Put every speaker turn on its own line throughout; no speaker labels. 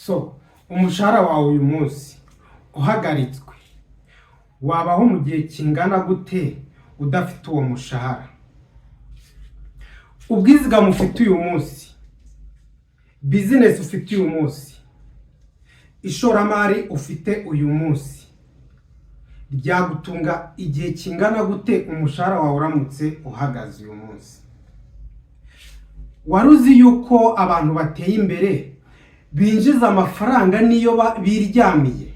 So umushahara wawe uyu munsi uhagaritswe, wabaho mu gihe kingana gute udafite uwo mushahara? Ubwizigame ufite uyu munsi, business ufite uyu munsi, ishoramari ufite uyu munsi, ryagutunga igihe kingana gute umushahara wawe uramutse uhagaze uyu munsi? Waruzi yuko abantu bateye imbere binjiza amafaranga niyo biryamiye?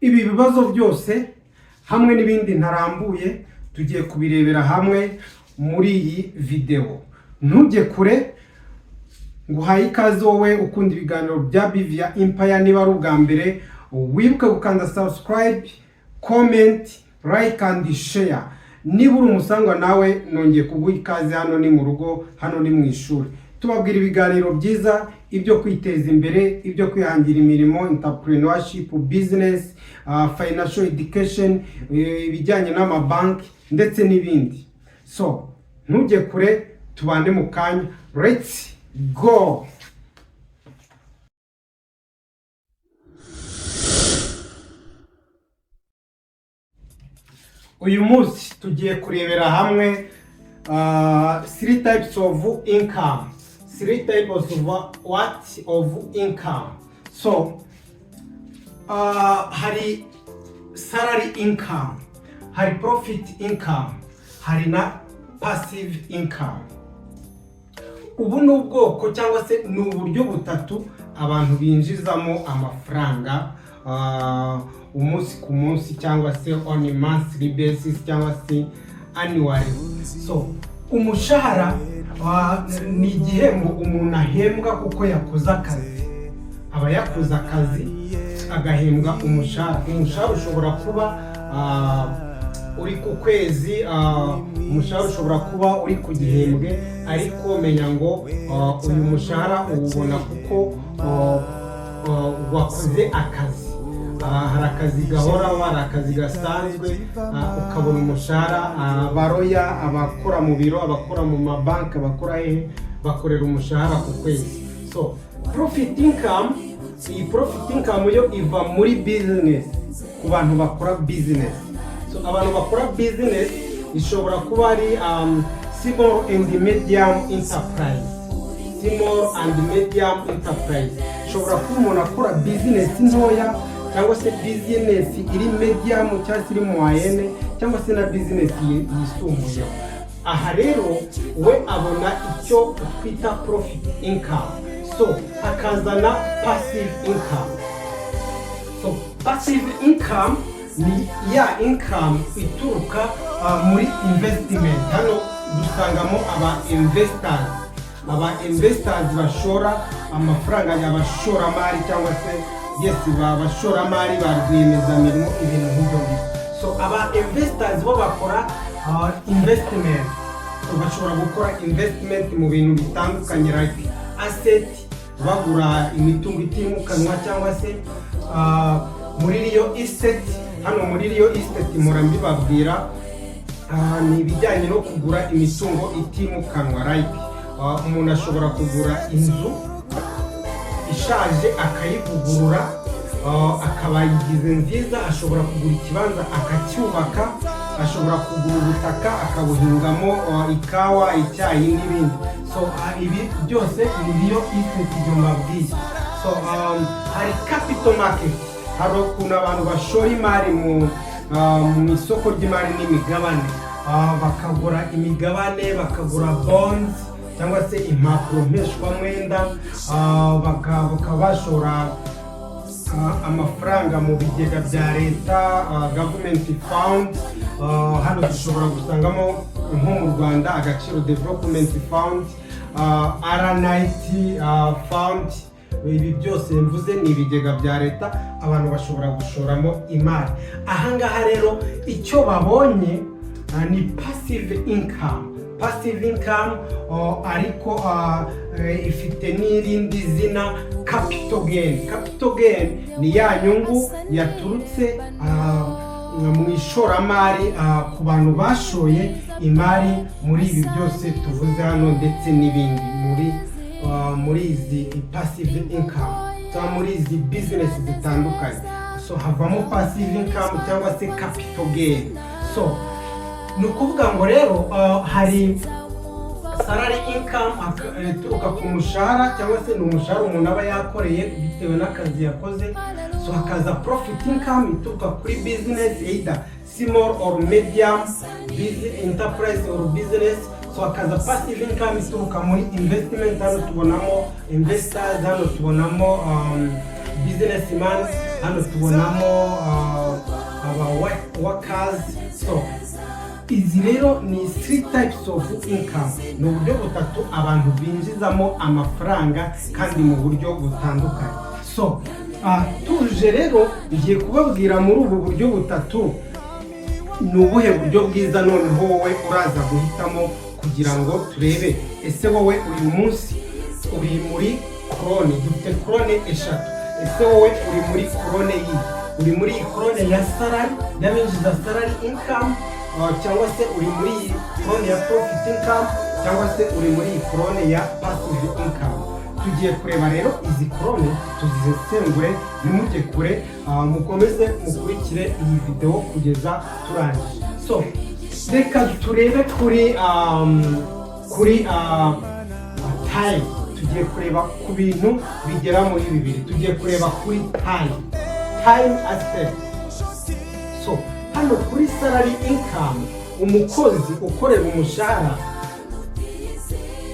Ibi bibazo byose hamwe n'ibindi ntarambuye tugiye kubirebera hamwe muri iyi video. Ntujye kure, nguhaye ikaze wowe ukunda ibiganiro bya Bivia Empire. Niba ari ubwa mbere wibuke gukanda subscribe, comment, like and share. Niba uri umusangwa nawe nongeye kuguha ikaze. Hano ni mu rugo, hano ni mu ishuri, tubabwira ibiganiro byiza, ibyo kwiteza imbere, ibyo kwihangira imirimo, entrepreneurship, business, financial education, ibijyanye n'amabanki ndetse n'ibindi. So ntujye kure, tubane mu kanya. Let's go. Uyu munsi tugiye kurebera hamwe 3 types of income. 3 types of income. So hari salary income, hari profit income, hari na passive income. Ubu ni ubwoko cyangwa se ni uburyo butatu abantu binjizamo amafaranga umunsi ku munsi, cyangwa se on a monthly basis, cyangwa se annually. So umushahara ni igihembo umuntu ahembwa kuko yakoze akazi. Aba yakoze akazi agahembwa umushahara. Umushahara ushobora kuba uri ku kwezi, umushahara ushobora kuba uri ku gihembwe, ariko menya ngo uyu mushahara uwubona kuko wakoze akazi. Hari akazi gahora, hari akazi gasanzwe, ukabona umushahara. Abaroya, abakora mu biro, abakora mu mabanki, abakora bakorera umushahara ku kwezi. So profit income, iyi profit income yo iva muri business, ku bantu bakora business. So abantu bakora business ishobora kuba ari small and medium enterprise. Small and medium enterprise ishobora kuba umuntu akora business ntoya, cyangwa se business iri medium, cyangwa se iri moyenne, cyangwa se na business yisumbuye. Aha rero we abona icyo twita profit income. So akazana passive income. So passive income ni ya income ituruka muri investment. Hano dusangamo aba investors bashora amafaranga y'abashoramari, cyangwa se abashoramari ba rwiyemezamirimo, ibintu nk'ibyo. So aba investors bo bakora investment. So bashobora gukora investment mu bintu bitandukanye, like asset, bagura imitungo itimukanwa, cyangwa se muri real estate. Hano muri real estate murambi babwira ni ibijyanye no kugura imitungo itimukanwa. Like umuntu ashobora kugura inzu ishaje akayivugurura, akaba yigize nziza. Ashobora kugura ikibanza akacyubaka, ashobora kugura ubutaka akabuhingamo ikawa, icyayi n'ibindi. So ibi byose ni real estate byo mabwiye. So hari capital market. Hari ukuntu abantu bashora imari mu isoko ry'imari n'imigabane, bakagura imigabane, bakagura bonds, cyangwa se impapuro mpeshwamwenda, bakabashora amafaranga mu bigega bya leta, government fund. Hano dushobora gusangamo nko mu Rwanda Agaciro Development Fund, RNIT fund. Ibi byose mvuze ni ibigega bya leta abantu bashobora gushoramo imari. Ahangaha rero icyo babonye ni passive income. Passive income ariko ifite n'irindi zina capital gain. Capital gain ni ya nyungu yaturutse mu ishoramari ku bantu bashoye imari muri ibi byose tuvuze hano, ndetse n'ibindi muri muri izi passive income cyangwa muri izi business zitandukanye. So havamo passive income cyangwa se capital gain. So ni ukuvuga ngo rero hari salary income ituruka ku mushahara cyangwa se ni umushahara umuntu aba yakoreye bitewe n'akazi yakoze. So hakaza profit income ituruka kuri business, either small or medium enterprise or business. So hakaza passive income ituruka muri investment, hano tubonamo investors, hano tubonamo businessmen, hano tubonamo workers. So izi rero ni 3 types of income, ni uburyo butatu abantu binjizamo amafaranga kandi mu buryo butandukanye. So tuje rero ngiye kubabwira muri ubu buryo butatu ni ubuhe buryo bwiza noneho wowe uraza guhitamo kugira ngo turebe ese wowe uyu munsi uri muri krone, dufite krone eshatu. Ese wowe uri muri krone uri muri krone ya salary, y'abinjiza salary income, cyangwa se uri muri krone ya profit income, cyangwa se uri muri krone ya passive income. Tugiye kureba rero izi krone tuzisengure, nimujye kure, mukomeze mukurikire iyi video kugeza turangije. So reka turebe kuri time. Tugiye kureba ku bintu bigera muri bibiri. Tugiye kureba kuri time aspect. So hano kuri salary income, umukozi ukorera umushahara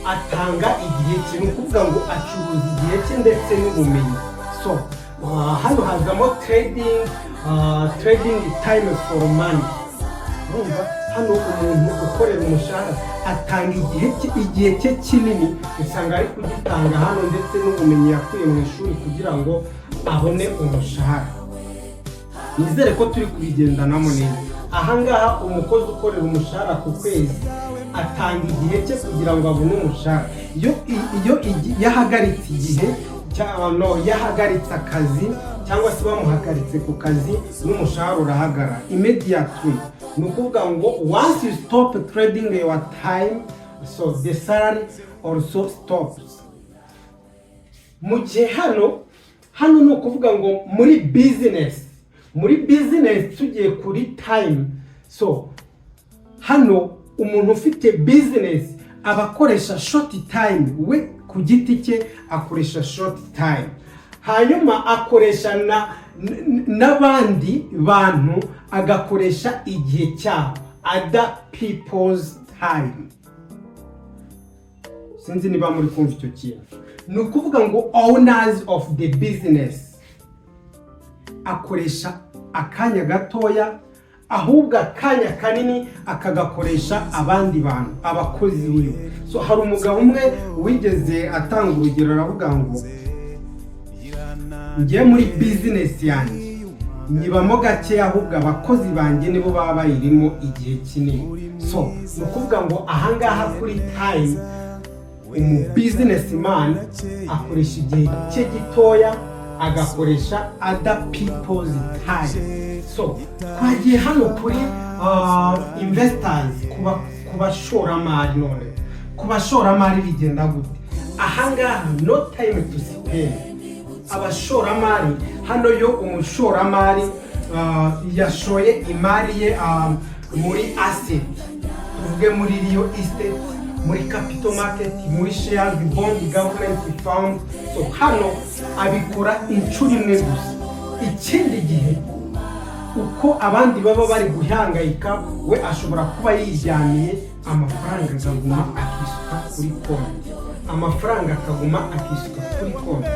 atanga igihe cye, ni ukuvuga ngo acuruza igihe cye ndetse n'ubumenyi. So hano hazamo trading time for money. Urumva hano umuntu ukorera umushahara atanga igihe cye kinini, usanga ari kugitanga hano ndetse n'ubumenyi yakuye mu ishuri kugira ngo abone umushahara. Nizere ko turi kubigendanamo neza. Ahangaha umukozi ukorera umushahara ku kwezi atanga igihe cye kugira ngo abone umushahara. Iyo yahagaritse igihe yahagaritse akazi cyangwa se bamuhagaritse ku kazi, n'umushahara urahagarara immediately. Ni ukuvuga ngo once you stop trading your time, so the salary also stops. Mu gihe hano ni ukuvuga ngo muri business tugiye kuri time. So hano umuntu ufite business abakoresha short time, we ku giti cye akoresha short time, hanyuma akoresha n'abandi bantu agakoresha igihe cyabo, other people's time. Sinzi niba muri kumva icyo kintu. Ni ukuvuga ngo owners of the business akoresha akanya gatoya, ahubwo akanya kanini akagakoresha abandi bantu, abakozi biwe. So hari umugabo umwe wigeze atanga urugero, aravuga ngo ngiye muri business yanjye nyibamo gake, ahubwo abakozi banjye nibo baba bayirimo igihe kinini. So ni ukuvuga ngo ahangaha kuri time umu businessman akoresha igihe cye gitoya agakoresha other people's time. So twagiye hano kuri investors, ku bashoramari. None ku bashoramari bigenda gute? Ahangaha no time to spend. Abashoramari hano yo umushoramari yashoye imari ye muri asset, tuvuge muri real estate, muri capital market, muri shares, bond, government fund. So hano abikora inshuro imwe gusa. Ikindi gihe uko abandi baba bari guhangayika, we ashobora kuba yijyaniye amafaranga akaguma akisuka kuri konti, amafaranga akaguma akisuka kuri konti.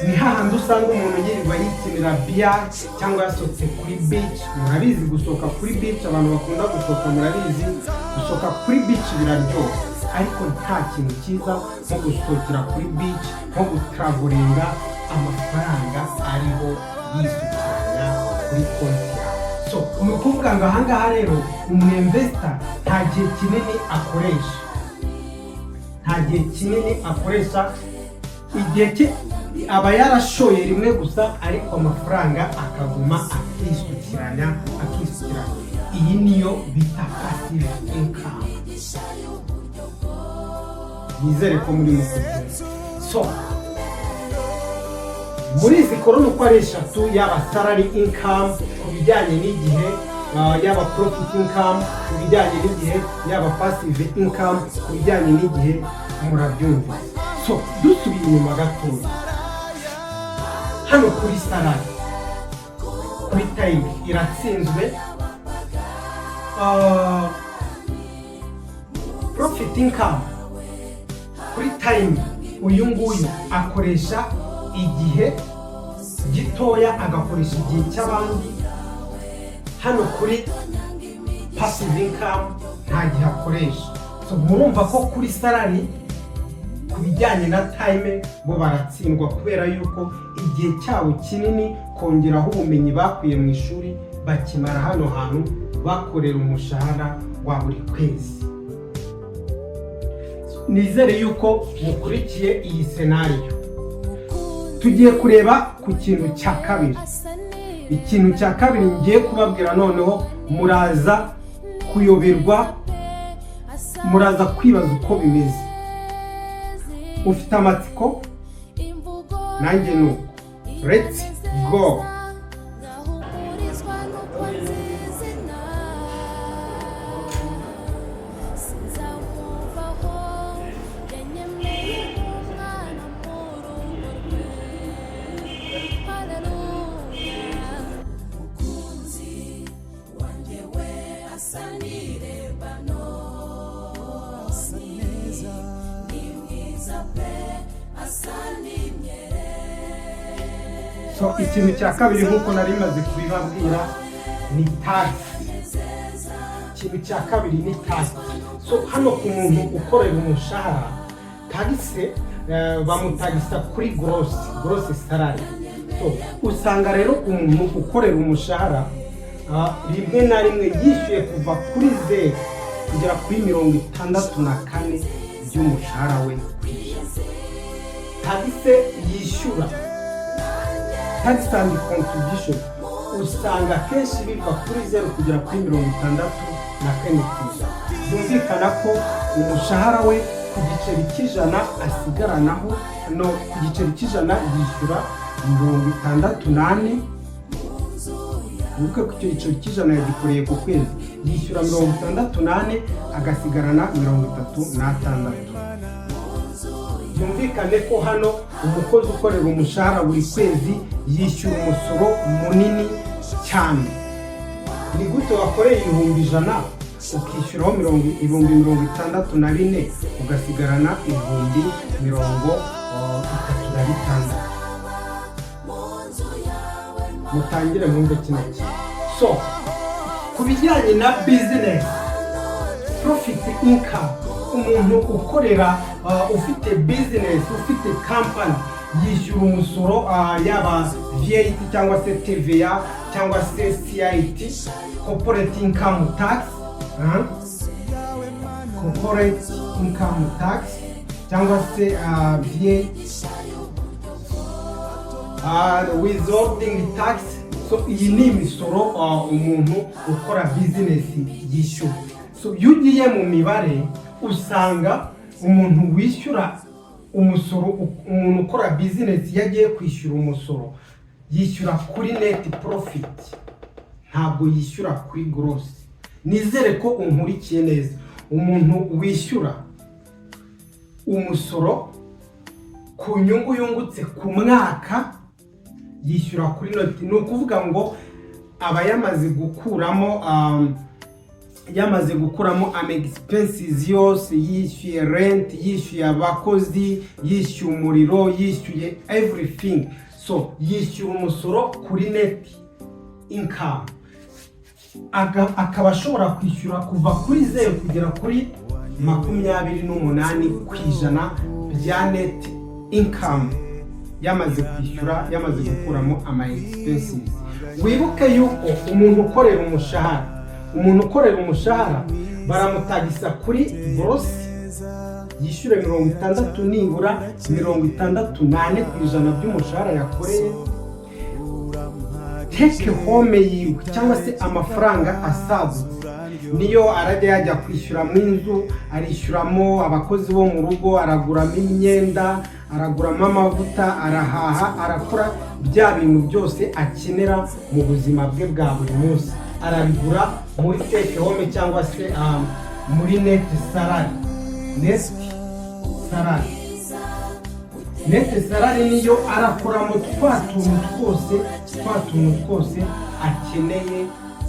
Ni hahandi usanga umuntu yirirwa yikinira biya cyangwa yasohotse kuri beach. Murabizi gusohoka kuri beach, abantu bakunda gusohoka, murabizi gusohoka kuri beach biraryoha, ariko nta kintu cyiza nko gusohokera kuri beach, nko gutravelinga amafaranga ariho yisukiranya kuri konti yawe. So ni ukuvuga ngo ahangaha rero umu-investor nta gihe kinini akoresha, igihe cye aba yarashoye rimwe gusa, ariko amafaranga akaguma akisukiranya. Iyi niyo bita passive income. Nizere ko muri mukugira. So muri izi korona uko ari eshatu, yaba salary income ku bijyanye n'igihe, yaba profit income ku bijyanye n'igihe, yaba passive income ku bijyanye n'igihe, murabyumva. So dusubiye inyuma gatoya, hano kuri salary, kuri time iratsinzwe, profit income kuri time uyu nguyu akoresha igihe gitoya, agakoresha igihe cy'abandi. Hano kuri passive income nta gihe akoresha. So murumva ko kuri salary ku bijyanye na time bo baratsindwa, kubera yuko igihe cyabo kinini kongeraho ubumenyi bakuye mu ishuri bakimara hano hantu bakorera umushahara wa buri kwezi. Nizere yuko mukurikiye iyi scenario. Tugiye kureba ku kintu cya kabiri. Ikintu cya kabiri ngiye kubabwira noneho muraza kuyoberwa, muraza kwibaza uko bimeze. Ufite amatsiko? Nanjye nuko. Let's go. So ikintu cya kabiri nk'uko nari maze kubibabwira ni tax. Ikintu cya kabiri ni tax. So hano ku muntu ukorera umushahara, tax bamutagisa kuri gross salary. So usanga rero umuntu ukorera umushahara rimwe na rimwe yishyuye kuva kuri 0 kugera kuri 64 by'umushahara we. Tax yishyura, tax and contribution, usanga kenshi biva kuri 0 kugera kuri 64. Byumvikana ko umushahara we ku giceri cy'ijana asigaranaho, no ku giceri cy'ijana yishyura 68. Nuko ku giceri cy'ijana yagikoreye ku kwezi yishyura 68, agasigarana 36. Byumvikane ko hano umukozi ukorera umushahara buri kwezi yishyura umusoro munini cyane. Ni gute wakoreye 100,000 ukishyuraho 64 ugasigarana 36,000? Mutangire mwumve kino kintu. So ku bijyanye na business, profit income, umuntu ukorera ufite business, ufite company yishyura umusoro yaba VAT cyangwa se TVA cyangwa se CIT, corporate income tax, corporate income tax cyangwa se VAT, withholding tax. So iyi ni imisoro umuntu ukora business yishyura. So iyo ugiye mu mibare usanga umuntu wishyura umusoro, umuntu ukora business yagiye kwishyura umusoro yishyura kuri net profit, ntabwo yishyura kuri gross. Nizere ko unkurikiye neza. Umuntu wishyura umusoro ku nyungu yungutse ku mwaka yishyura kuri net. Ni ukuvuga ngo aba yamaze gukuramo expenses yose, yishyuye rent, yishyuye abakozi, yishyuye umuriro, yishyuye everything. So yishyura umusoro kuri net income, akaba ashobora kwishyura kuva kuri 0 kugera kuri 28% bya net income yamaze kwishyura, yamaze gukuramo ama expenses. Wibuke yuko umuntu ukorera umushahara baramutagisa kuri gross, yishyure 60 nibura 68% by'umushahara yakoreye. Take home yiwe cyangwa se amafaranga asagutse niyo arajya yajya kwishyura mu inzu, arishyuramo abakozi bo mu rugo, araguramo imyenda, araguramo amavuta, arahaha, arakora bya bintu byose akenera mu buzima bwe bwa buri munsi, arabigura muri take home cyangwa se muri net salary. Net salary niyo arakoramo twa tuntu twose akeneye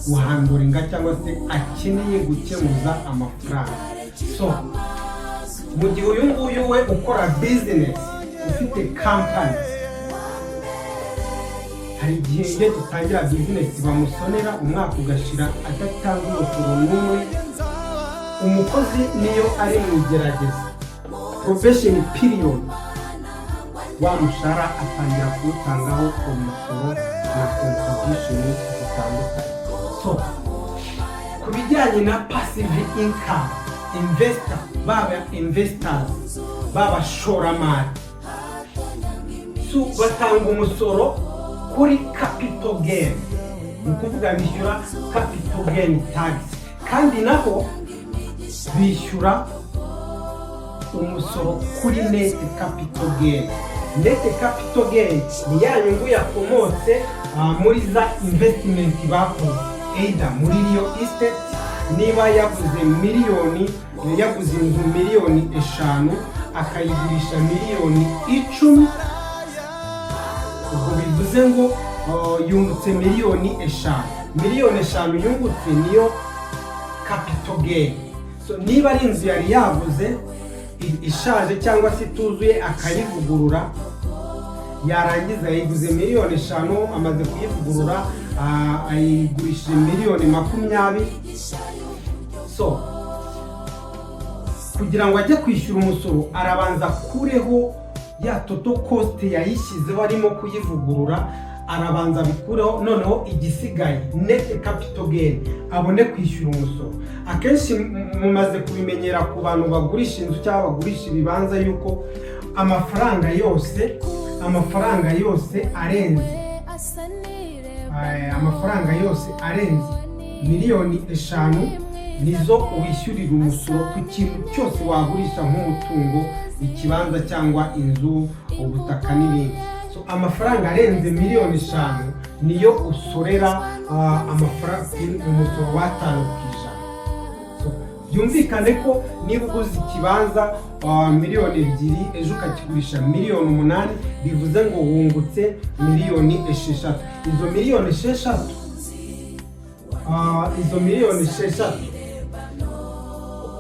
guhanduringa cyangwa se akeneye gukemuza amafaranga. So mu gihe uyu nguyu we ukora business, ufite company, hari igihe iyo dutangira business bamusonera umwaka ugashira adatanga umusoro n'umwe. Umukozi niyo ari mu igerageza probation period, wa mushahara atangira kuwutangaho umusoro na contribution zitandukanye. So ku bijyanye na passive income, investors baba shoramari, so batanga umusoro kuri capital gain, ni ukuvuga bishyura capital gain tax, kandi naho bishyura umusoro kuri net capital gain. Net capital gain ni ya nyungu yakomotse muri za investment bakoze, either muri real estate, niba yaguze miliyoni, yaguze inzu miliyoni 5 akayigurisha miliyoni 10, ubwo bivuze ngo yungutse miliyoni 5. Miliyoni 5 yungutse niyo capital gain. So niba ari inzu yari yaguze ishaje cyangwa se ituzuye akayivugurura, yarangiza yiguze miliyoni 5, amaze kuyivugurura ayigurishije miliyoni 20. So kugira ngo ajye kwishyura umusoro arabanza kureho ya total cost yayishyizeho arimo kuyivugurura, arabanza bikureho, noneho igisigaye net capital gain abone kwishyura umusoro. Akenshi mumaze kubimenyera ku bantu bagurisha inzu cyangwa bagurisha ibibanza yuko amafaranga yose arenze miliyoni 5 nizo wishyurira umusoro ku kintu cyose wagurisha nk'umutungo, ikibanza cyangwa inzu, ubutaka n'ibindi. So amafaranga arenze miliyoni 5 niyo usorera umusoro wa 5%. So byumvikane ko niba uguze ikibanza miliyoni 2 ejo ukakigurisha miliyoni 8, bivuze ngo wungutse miliyoni 6. Izo miliyoni 6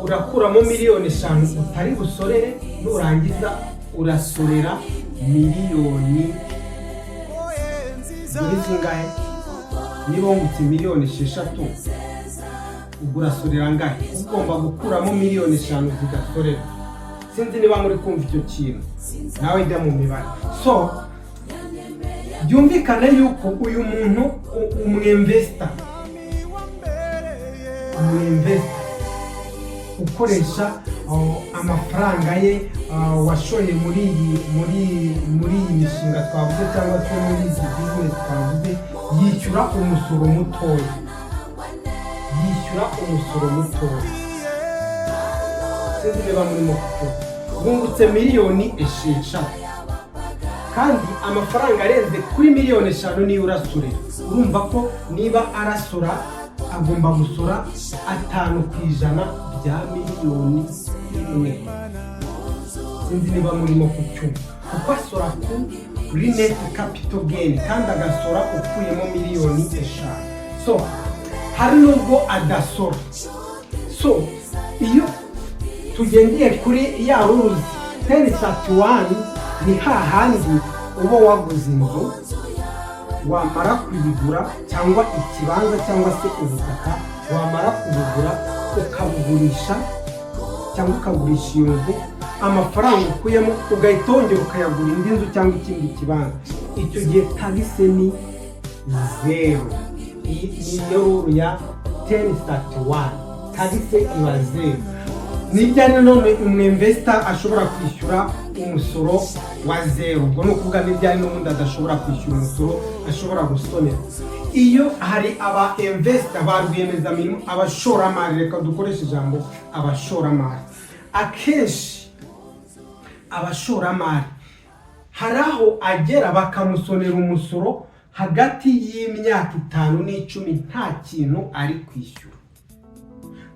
urakuramo miliyoni 5 utari busorere, nurangiza urasorera miliyoni zingahe? Niba wungutse miliyoni 6 urasorera ngahe? Ugomba gukuramo miliyoni 5 zigasorera. Sinzi niba muri kumva icyo kintu, nawe ijya mu mibare. So byumvikane yuko uyu muntu umwinvestor ukoresha amafaranga ye washoye muri iyi mishinga twavuze cyangwa se muri izi business twavuze, yishyura umusoro mutoya. Sinzi niba murimo kuko wungutse miliyoni 6 kandi amafaranga arenze kuri miliyoni 5 niyo urasorera. Urumva ko niba arasora agomba gusora 5% bya miliyoni 1. Sinzi niba murimo kucyumva, kuko asora kuri net capital gain kandi agasora ukuyemo miliyoni 5. So hari nubwo adasora. So iyo tugendeye kuri ya rules 1031, ni hahandi uba waguze inzu, wamara kuyigura cyangwa ikibanza cyangwa se ubutaka, wamara kubugura ukabugurisha cyangwa ukagurisha iyo nzu, amafaranga ukuyemo ugahita wongera ukayagura indi nzu cyangwa ikindi kibanza, icyo gihe tagise ni 0. Niyo rule ya 1031, tagise iba 0. Nibyo none umwinvestor ashobora kwishyura umusoro wa zero. Ubwo ni ukuvuga n'ibyaye n'ubundi adashobora kwishyura umusoro ashobora gusonera. Iyo hari aba investor ba rwiyemezamirimo, abashoramari, reka dukoreshe ijambo abashoramari, akenshi abashoramari hari aho agera bakamusonera umusoro hagati y'imyaka 5 n'10 nta kintu ari kwishyura,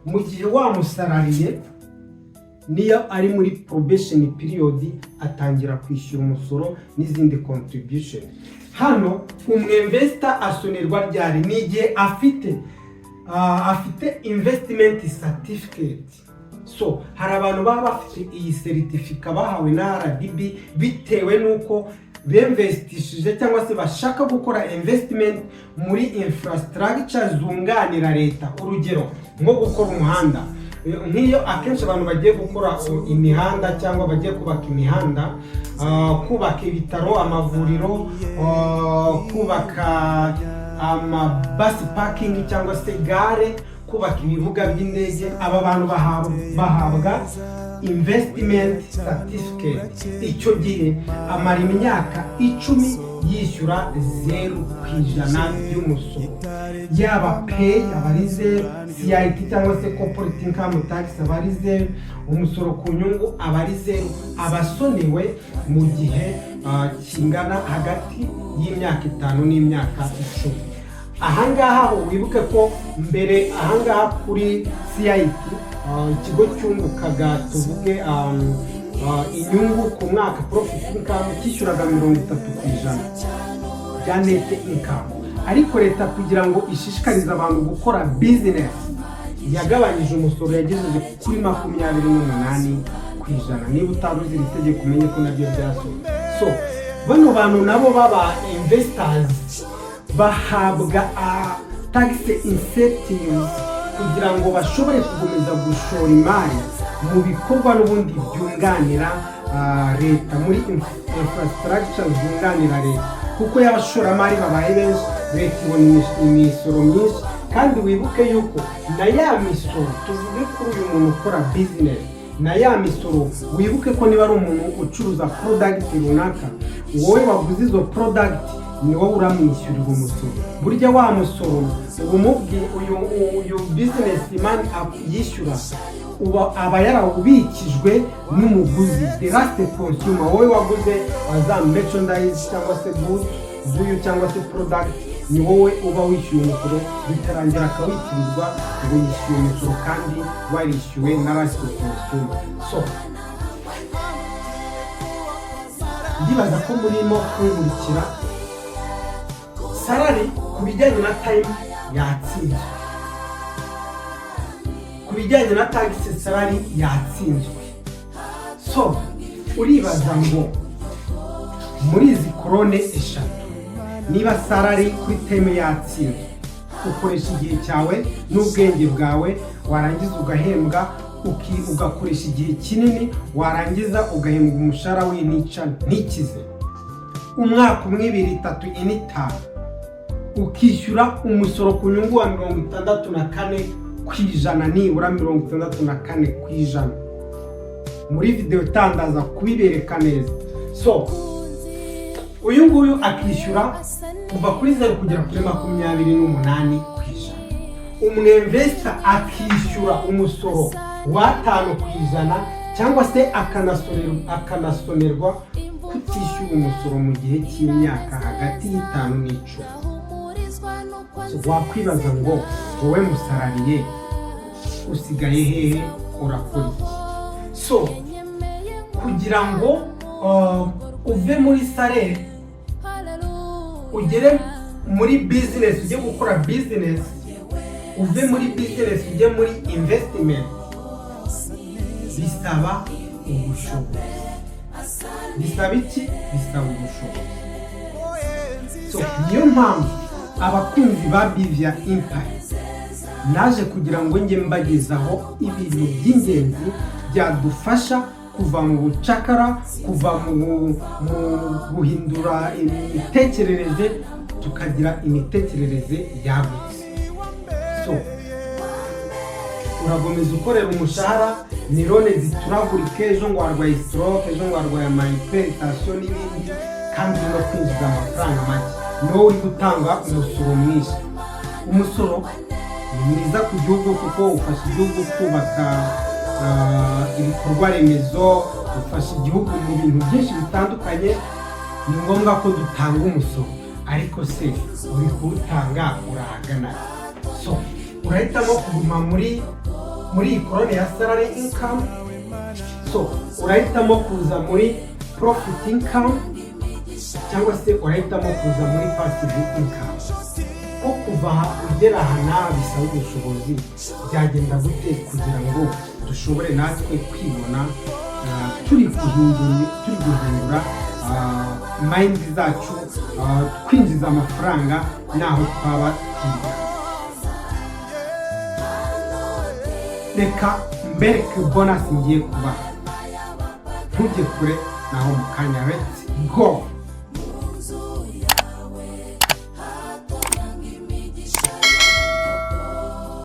mu gihe wamusarariye niyo ari muri probation period atangira kwishyura umusoro n'izindi contribution. Hano umwinvestor asonerwa ryari n'igihe afite investment certificate. So hari abantu baba bafite iyi certificate bahawe na RDB bitewe nuko bemvestishije cyangwa se bashaka gukora investment muri infrastructure zunganira leta. Urugero nko gukora umuhanda, nk'iyo akenshi abantu bagiye gukora imihanda cyangwa bagiye kubaka imihanda, kubaka ibitaro, amavuriro, kubaka amabasi parking cyangwa se gare, kubaka ibibuga by'indege, aba bantu bahabwa investment certificate. Icyo gihe amara imyaka 10 yishyura 0% y'umusoro, yaba pay abari 0, CIT cyangwa se corporate income tax abari 0, umusoro ku nyungu abari 0, abasonewe mu gihe kingana hagati y'imyaka 5 n'imyaka 10. Ahangaha wibuke ko mbere ahangaha kuri CIT ikigo cyungukaga tuvuge inyungu ku mwaka, profit income kishyuraga 30% ya net income, ariko leta kugira ngo ishishikarize abantu gukora business yagabanyije umusoro yagejeje kuri 28%. Niba utaruzi iri tegeko umenye ko nabyo byasohoye. So bano bantu nabo baba investors bahabwa tax incentives kugira ngo bashobore kugomeza gushora imari mu bikorwa n'ubundi byunganira leta, muri infrastructure zunganira leta, kuko y'abashoramari babaye benshi, leta ibona imisoro myinshi. Kandi wibuke yuko na ya misoro, tuvuge kuri uyu muntu ukora business, na ya misoro wibuke ko niba ari umuntu ucuruza product runaka, wowe waguze izo product ni wowe uramwishyurira umusoro. Burya wa musoro ubumubwi uyu business man yishyura aba yarawubikijwe n'umuguzi, the last consumer. Wowe waguze za merchandise cyangwa se goods z'uyu cyangwa se product, ni wowe uba wishyuye umusoro, bitarangira akawitirirwa ngo yishyuye umusoro kandi warishyuwe na last consumer. So ndibaza ko murimo kwungukira. Salary ku bijyanye na time yatsinzwe, ku bijyanye na tax salary yatsinzwe. So uribaza ngo muri izi korone 3 niba salary kuri time yatsinzwe, ukoresha igihe cyawe n'ubwenge bwawe, warangiza ugahembwa, ugakoresha igihe kinini, warangiza ugahembwa umushahara w'inica ntikize, umwaka 2, 2, 3, 4, 5, ukishyura umusoro ku nyungu wa 64%, nibura 64%. Muri video tandaza kubibereka neza. So uyu nguyu akishyura kuva kuri 0 kugera kuri 28%. Umwinvestor akishyura umusoro wa 5% cyangwa se akanasonerwa kutishyura umusoro mu gihe cy'imyaka hagati y'5 n'10. So wakwibaza ngo wowe musarariye usigaye hehe, urakora iki? So kugira ngo uve muri salaire ugere muri business, ujye gukora business, uve muri business ujye muri investment, bisaba ubushobozi. Bisaba iki? Bisaba ubushobozi. So niyo mpamvu abakunzi ba Bivia Empire naje kugira ngo njye mbagezaho ibintu by'ingenzi byadufasha kuva mu bucakara, kuva mu guhindura imitekerereze tukagira imitekerereze yagutse. So uragomeza ukorera umushahara, nirone zituragurika, ejo ngo warwaye stroke, ejo ngo warwaye hypertension n'ibindi, kandi no kwinjiza amafaranga make. Niwo uri gutanga umusoro mwinshi. Umusoro ni mwiza ku gihugu kuko ufasha igihugu kubaka ibikorwa remezo, ufasha igihugu mu bintu byinshi bitandukanye. Ni ngombwa ko dutanga umusoro, ariko se uri kuwutanga urahagana? So urahitamo kuguma muri iyi korone ya salary income, so urahitamo kuza muri profit income, cyangwa se urahitamo kuza muri passive income. Ko kuva aha ugera aha nawe bisaba ubushobozi, byagenda gute kugira ngo dushobore natwe kwibona turi guhindura mind zacu, twinjiza amafaranga naho twaba twiga. Reka mbereke bonus ngiye kuba, ntujye kure naho mu kanya. Let's go.